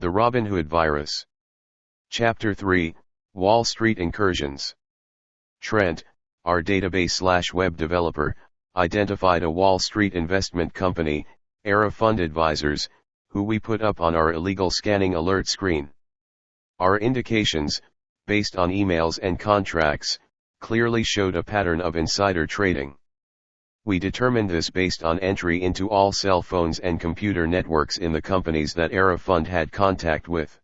The Robinhood Virus. Chapter 3, Wall Street Incursions. Trent, our database/web developer, identified a Wall Street investment company, Era Fund Advisors, who we put up on our illegal scanning alert screen. Our indications, based on emails and contracts, clearly showed a pattern of insider trading. We determined this based on entry into all cell phones and computer networks in the companies that Era Fund had contact with.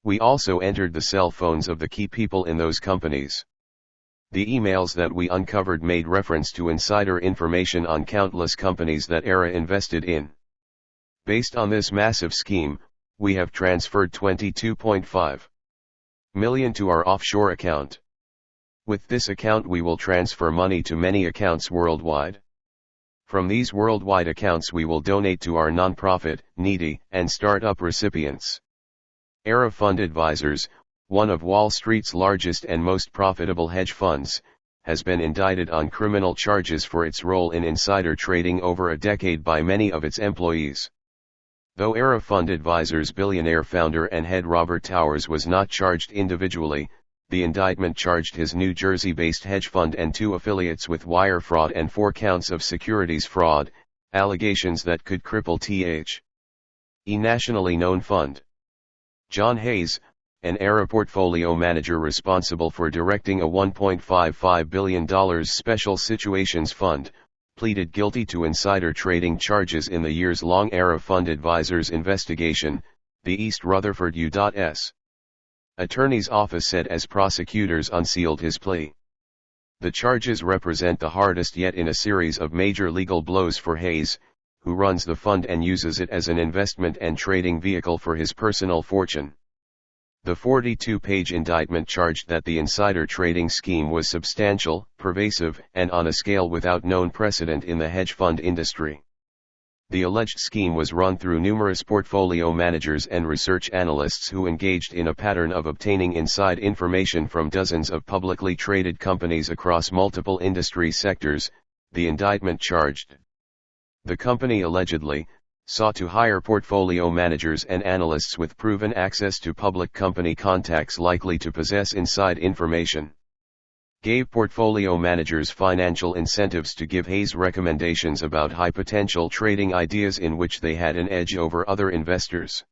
We also entered the cell phones of the key people in those companies. The emails that we uncovered made reference to insider information on countless companies that Era invested in. Based on this massive scheme, we have transferred $22.5 million to our offshore account. With this account we will transfer money to many accounts worldwide. From these worldwide accounts we will donate to our nonprofit, needy, and startup recipients. Era Fund Advisors, one of Wall Street's largest and most profitable hedge funds, has been indicted on criminal charges for its role in insider trading over a decade by many of its employees. Though Era Fund Advisors' billionaire founder and head Robert Towers was not charged individually, the indictment charged his New Jersey-based hedge fund and 2 affiliates with wire fraud and 4 counts of securities fraud, allegations that could cripple the nationally known fund. John Hayes, an Era portfolio manager responsible for directing a $1.55 billion special situations fund, pleaded guilty to insider trading charges in the years-long Era Fund Advisors investigation, the East Rutherford U.S. Attorney's Office said as prosecutors unsealed his plea. The charges represent the hardest yet in a series of major legal blows for Hayes, who runs the fund and uses it as an investment and trading vehicle for his personal fortune. The 42-page indictment charged that the insider trading scheme was substantial, pervasive, and on a scale without known precedent in the hedge fund industry. The alleged scheme was run through numerous portfolio managers and research analysts who engaged in a pattern of obtaining inside information from dozens of publicly traded companies across multiple industry sectors, the indictment charged. The company allegedly sought to hire portfolio managers and analysts with proven access to public company contacts likely to possess inside information. Gave portfolio managers financial incentives to give Hayes recommendations about high-potential trading ideas in which they had an edge over other investors.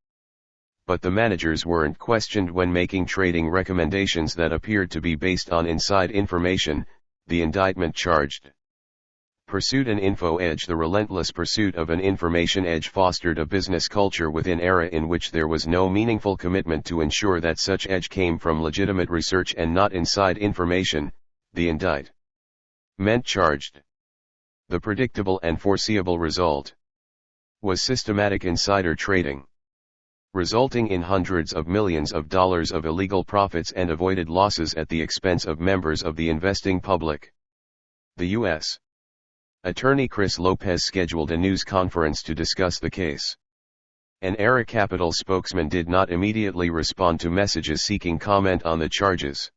But the managers weren't questioned when making trading recommendations that appeared to be based on inside information, the indictment charged. Pursued an info edge. The relentless pursuit of an information edge fostered a business culture within Era in which there was no meaningful commitment to ensure that such edge came from legitimate research and not inside information, the indictment charged. The predictable and foreseeable result was systematic insider trading, resulting in hundreds of millions of dollars of illegal profits and avoided losses at the expense of members of the investing public. The U.S. Attorney Chris Lopez scheduled a news conference to discuss the case. An Era Capital spokesman did not immediately respond to messages seeking comment on the charges.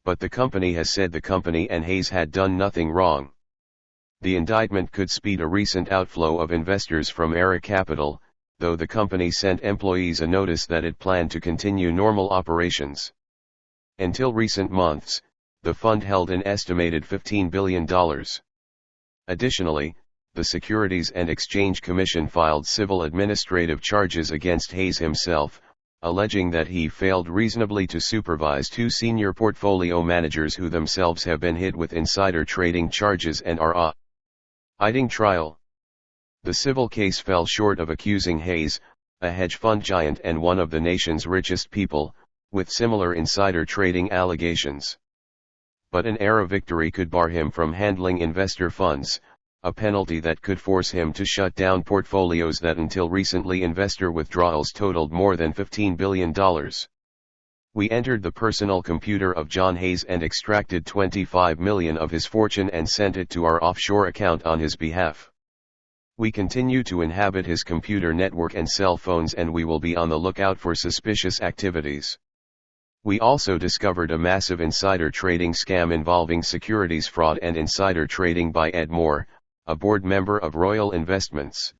But the company has said the company and Hayes had done nothing wrong. The indictment could speed a recent outflow of investors from Era Capital, though the company sent employees a notice that it planned to continue normal operations. Until recent months, the fund held an estimated $15 billion. Additionally, the Securities and Exchange Commission filed civil administrative charges against Hayes himself, alleging that he failed reasonably to supervise 2 senior portfolio managers who themselves have been hit with insider trading charges and are awaiting trial. The civil case fell short of accusing Hayes, a hedge fund giant and one of the nation's richest people, with similar insider trading allegations. But an Era victory could bar him from handling investor funds, a penalty that could force him to shut down portfolios that until recently investor withdrawals totaled more than $15 billion. We entered the personal computer of John Hayes and extracted $25 million of his fortune and sent it to our offshore account on his behalf. We continue to inhabit his computer network and cell phones, and we will be on the lookout for suspicious activities. We also discovered a massive insider trading scam involving securities fraud and insider trading by Ed Moore, a board member of Royal Investments.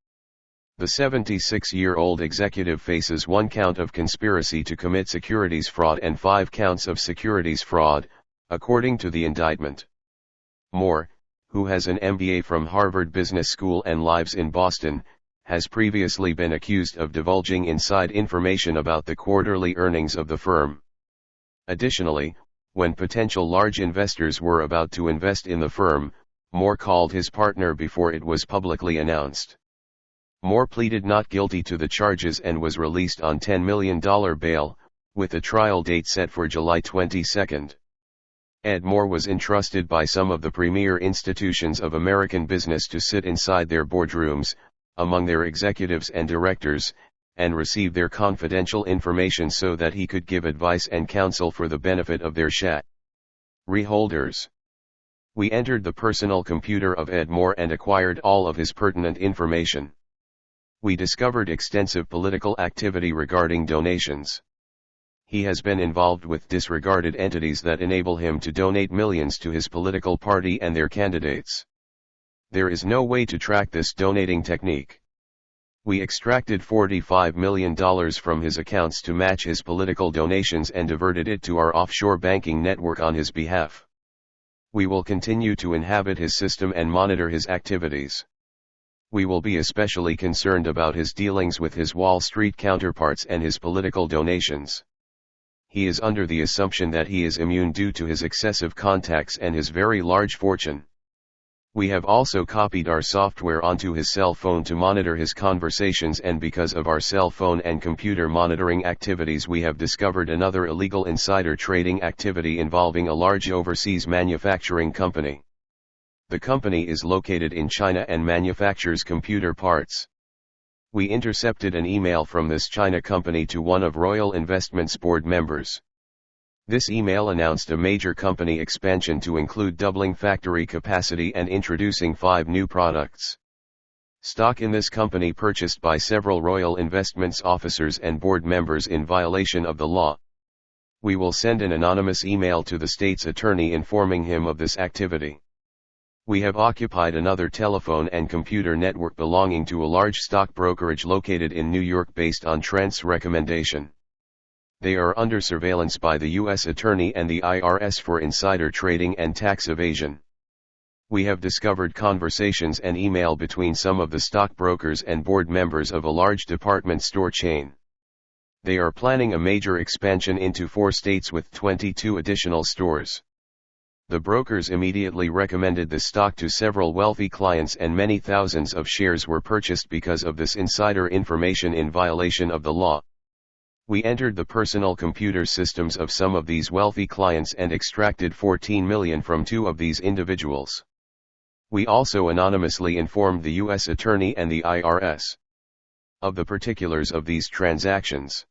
The 76-year-old executive faces 1 count of conspiracy to commit securities fraud and 5 counts of securities fraud, according to the indictment. Moore, who has an MBA from Harvard Business School and lives in Boston, has previously been accused of divulging inside information about the quarterly earnings of the firm. Additionally, when potential large investors were about to invest in the firm, Moore called his partner before it was publicly announced. Moore pleaded not guilty to the charges and was released on $10 million bail, with a trial date set for July 22. Ed Moore was entrusted by some of the premier institutions of American business to sit inside their boardrooms, among their executives and directors, and receive their confidential information so that he could give advice and counsel for the benefit of their shareholders. We entered the personal computer of Ed Moore and acquired all of his pertinent information. We discovered extensive political activity regarding donations. He has been involved with disregarded entities that enable him to donate millions to his political party and their candidates. There is no way to track this donating technique. We extracted $45 million from his accounts to match his political donations and diverted it to our offshore banking network on his behalf. We will continue to inhabit his system and monitor his activities. We will be especially concerned about his dealings with his Wall Street counterparts and his political donations. He is under the assumption that he is immune due to his excessive contacts and his very large fortune. We have also copied our software onto his cell phone to monitor his conversations, and because of our cell phone and computer monitoring activities we have discovered another illegal insider trading activity involving a large overseas manufacturing company. The company is located in China and manufactures computer parts. We intercepted an email from this China company to one of Royal Investments board members. This email announced a major company expansion to include doubling factory capacity and introducing 5 new products. Stock in this company purchased by several Royal Investments officers and board members in violation of the law. We will send an anonymous email to the state's attorney informing him of this activity. We have occupied another telephone and computer network belonging to a large stock brokerage located in New York based on Trent's recommendation. They are under surveillance by the U.S. Attorney and the IRS for insider trading and tax evasion. We have discovered conversations and email between some of the stockbrokers and board members of a large department store chain. They are planning a major expansion into 4 states with 22 additional stores. The brokers immediately recommended the stock to several wealthy clients, and many thousands of shares were purchased because of this insider information in violation of the law. We entered the personal computer systems of some of these wealthy clients and extracted $14 million from 2 of these individuals. We also anonymously informed the U.S. Attorney and the IRS of the particulars of these transactions.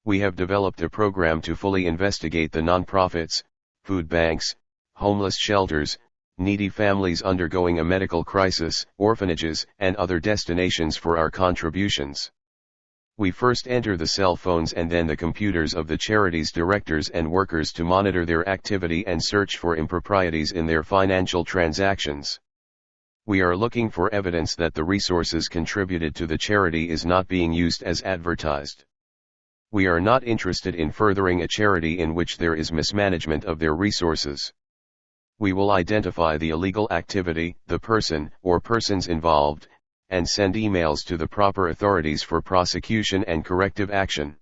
We have developed a program to fully investigate the nonprofits, food banks, homeless shelters, needy families undergoing a medical crisis, orphanages, and other destinations for our contributions. We first enter the cell phones and then the computers of the charity's directors and workers to monitor their activity and search for improprieties in their financial transactions. We are looking for evidence that the resources contributed to the charity is not being used as advertised. We are not interested in furthering a charity in which there is mismanagement of their resources. We will identify the illegal activity, the person or persons involved, and send emails to the proper authorities for prosecution and corrective action.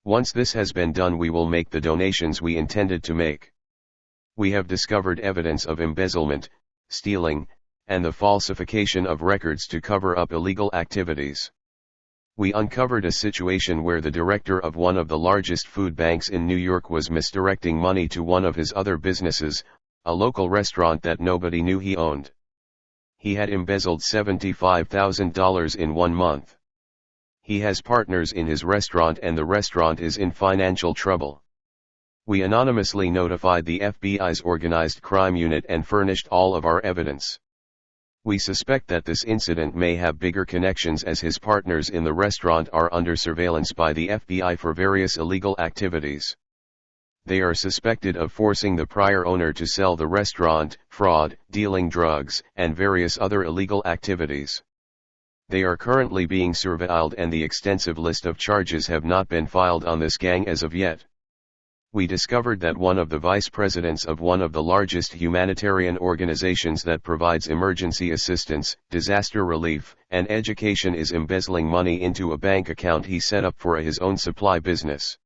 Once this has been done, we will make the donations we intended to make. We have discovered evidence of embezzlement, stealing, and the falsification of records to cover up illegal activities. We uncovered a situation where the director of one of the largest food banks in New York was misdirecting money to one of his other businesses, a local restaurant that nobody knew he owned. He had embezzled $75,000 in 1 month. He has partners in his restaurant and the restaurant is in financial trouble. We anonymously notified the FBI's organized crime unit and furnished all of our evidence. We suspect that this incident may have bigger connections as his partners in the restaurant are under surveillance by the FBI for various illegal activities. They are suspected of forcing the prior owner to sell the restaurant, fraud, dealing drugs, and various other illegal activities. They are currently being surveilled and the extensive list of charges have not been filed on this gang as of yet. We discovered that one of the vice presidents of one of the largest humanitarian organizations that provides emergency assistance, disaster relief, and education is embezzling money into a bank account he set up for his own supply business.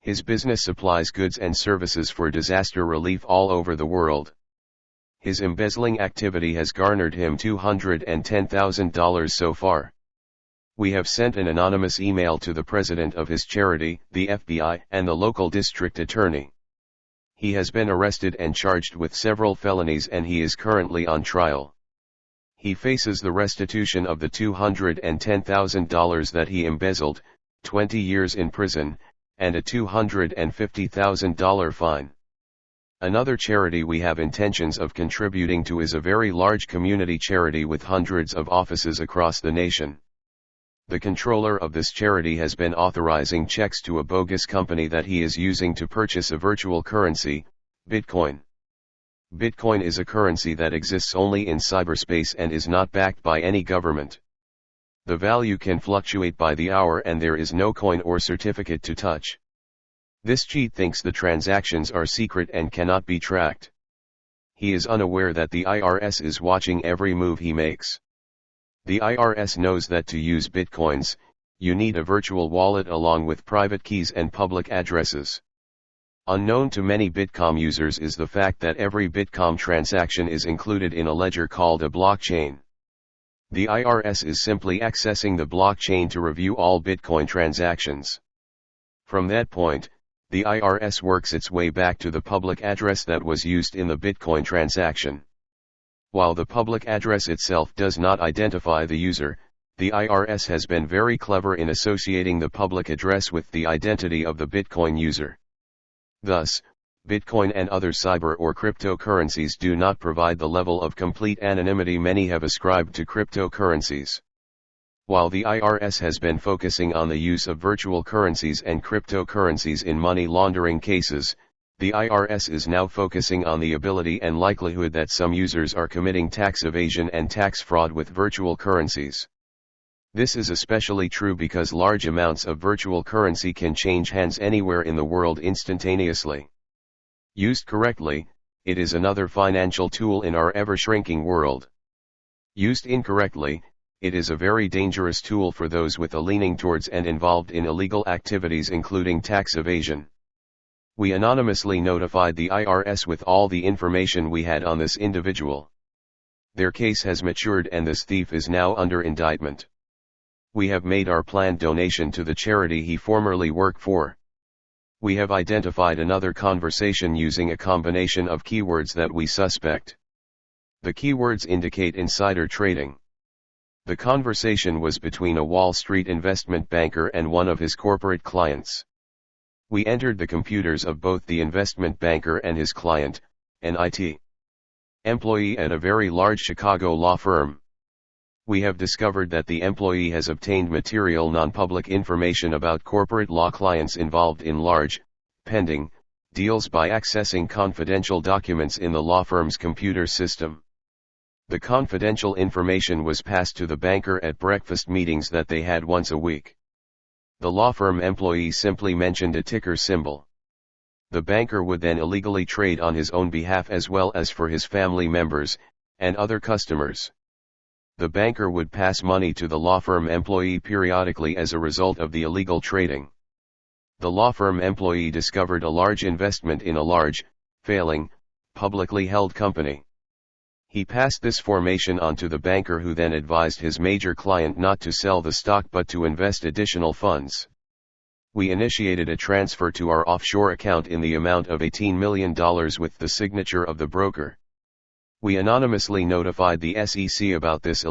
His business supplies goods and services for disaster relief all over the world. His embezzling activity has garnered him $210,000 so far. We have sent an anonymous email to the president of his charity, the FBI, and the local district attorney. He has been arrested and charged with several felonies and he is currently on trial. He faces the restitution of the $210,000 that he embezzled, 20 years in prison, and a $250,000 fine. Another charity we have intentions of contributing to is a very large community charity with hundreds of offices across the nation. The controller of this charity has been authorizing checks to a bogus company that he is using to purchase a virtual currency, Bitcoin. Bitcoin is a currency that exists only in cyberspace and is not backed by any government. The value can fluctuate by the hour and there is no coin or certificate to touch. This cheat thinks the transactions are secret and cannot be tracked. He is unaware that the IRS is watching every move he makes. The IRS knows that to use Bitcoins, you need a virtual wallet along with private keys and public addresses. Unknown to many Bitcoin users is the fact that every Bitcoin transaction is included in a ledger called a blockchain. The IRS is simply accessing the blockchain to review all Bitcoin transactions. From that point, the IRS works its way back to the public address that was used in the Bitcoin transaction. While the public address itself does not identify the user, the IRS has been very clever in associating the public address with the identity of the Bitcoin user. Thus, Bitcoin and other cyber or cryptocurrencies do not provide the level of complete anonymity many have ascribed to cryptocurrencies. While the IRS has been focusing on the use of virtual currencies and cryptocurrencies in money laundering cases, the IRS is now focusing on the ability and likelihood that some users are committing tax evasion and tax fraud with virtual currencies. This is especially true because large amounts of virtual currency can change hands anywhere in the world instantaneously. Used correctly, it is another financial tool in our ever-shrinking world. Used incorrectly, it is a very dangerous tool for those with a leaning towards and involved in illegal activities including tax evasion. We anonymously notified the IRS with all the information we had on this individual. Their case has matured and this thief is now under indictment. We have made our planned donation to the charity he formerly worked for. We have identified another conversation using a combination of keywords that we suspect. The keywords indicate insider trading. The conversation was between a Wall Street investment banker and one of his corporate clients. We entered the computers of both the investment banker and his client, an IT employee at a very large Chicago law firm. We have discovered that the employee has obtained material non-public information about corporate law clients involved in large, pending, deals by accessing confidential documents in the law firm's computer system. The confidential information was passed to the banker at breakfast meetings that they had once a week. The law firm employee simply mentioned a ticker symbol. The banker would then illegally trade on his own behalf as well as for his family members, and other customers. The banker would pass money to the law firm employee periodically as a result of the illegal trading. The law firm employee discovered a large investment in a large, failing, publicly held company. He passed this information on to the banker who then advised his major client not to sell the stock but to invest additional funds. We initiated a transfer to our offshore account in the amount of $18 million with the signature of the broker. We anonymously notified the SEC about this